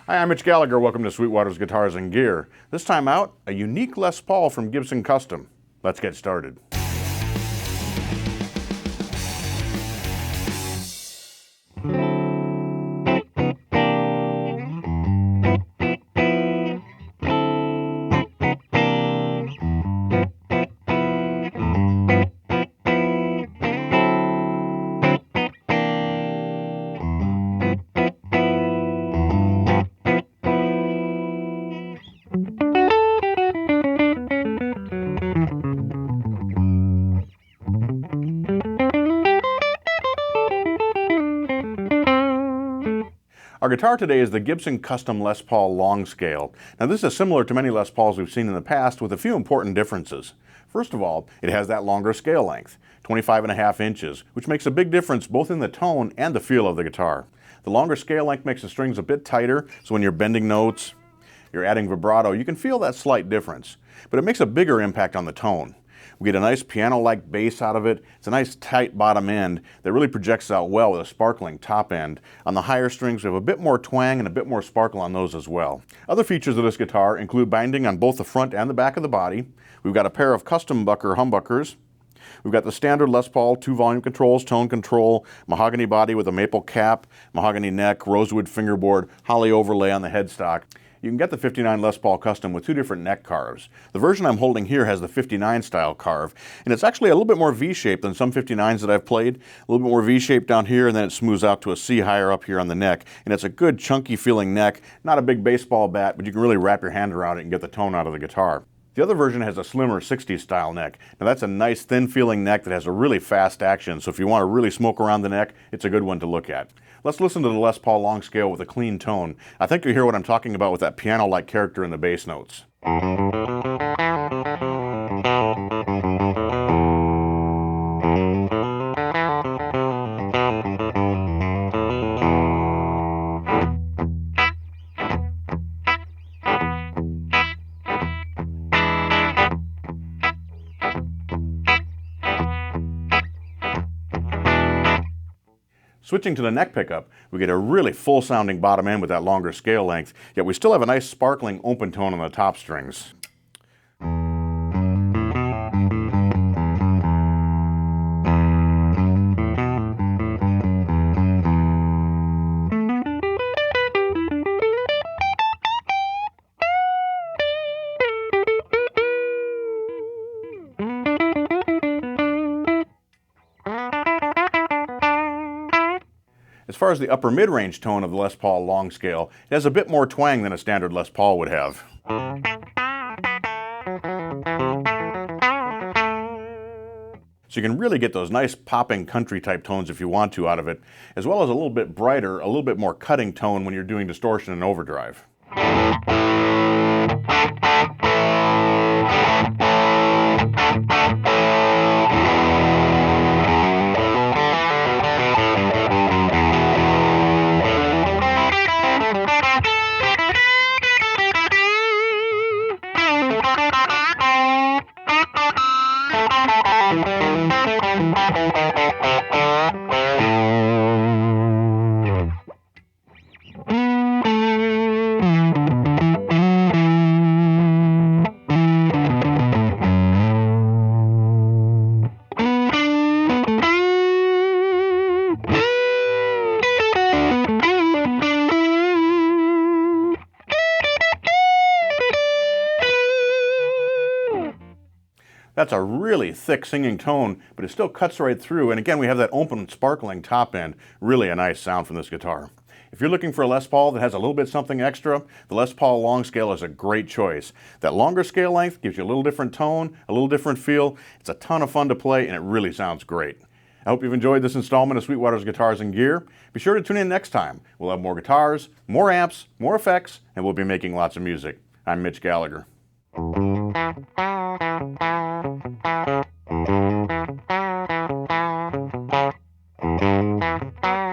Hi, I'm Mitch Gallagher. Welcome to Sweetwater's Guitars and Gear. This time out, a unique Les Paul from Gibson Custom. Let's get started. Our guitar today is the Gibson Custom Les Paul Long Scale. Now this is similar to many Les Pauls we've seen in the past with a few important differences. First of all, it has that longer scale length, 25.5 inches, which makes a big difference both in the tone and the feel of the guitar. The longer scale length makes the strings a bit tighter, so when you're bending notes, you're adding vibrato, you can feel that slight difference. But it makes a bigger impact on the tone. We get a nice piano-like bass out of it. It's a nice tight bottom end that really projects out well with a sparkling top end. On the higher strings, we have a bit more twang and a bit more sparkle on those as well. Other features of this guitar include binding on both the front and the back of the body. We've got a pair of custom humbuckers. We've got the standard Les Paul 2 volume controls, tone control, mahogany body with a maple cap, mahogany neck, rosewood fingerboard, holly overlay on the headstock. You can get the 59 Les Paul Custom with two different neck carves. The version I'm holding here has the 59 style carve, and it's actually a little bit more V-shaped than some 59s that I've played. A little bit more V-shaped down here, and then it smooths out to a C higher up here on the neck. And it's a good chunky feeling neck, not a big baseball bat, but you can really wrap your hand around it and get the tone out of the guitar. The other version has a slimmer 60s style neck. Now that's a nice thin feeling neck that has a really fast action, so if you want to really smoke around the neck, it's a good one to look at. Let's listen to the Les Paul Long Scale with a clean tone. I think you'll hear what I'm talking about with that piano-like character in the bass notes. Switching to the neck pickup, we get a really full-sounding bottom end with that longer scale length, yet we still have a nice sparkling open tone on the top strings. As far as the upper mid-range tone of the Les Paul Long Scale, it has a bit more twang than a standard Les Paul would have. So you can really get those nice popping country type tones if you want to out of it, as well as a little bit brighter, a little bit more cutting tone when you're doing distortion and overdrive. That's a really thick singing tone, but it still cuts right through, and again we have that open sparkling top end. Really a nice sound from this guitar. If you're looking for a Les Paul that has a little bit something extra, the Les Paul Long Scale is a great choice. That longer scale length gives you a little different tone, a little different feel. It's a ton of fun to play, and it really sounds great. I hope you've enjoyed this installment of Sweetwater's Guitars and Gear. Be sure to tune in next time. We'll have more guitars, more amps, more effects, and we'll be making lots of music. I'm Mitch Gallagher. Thank you.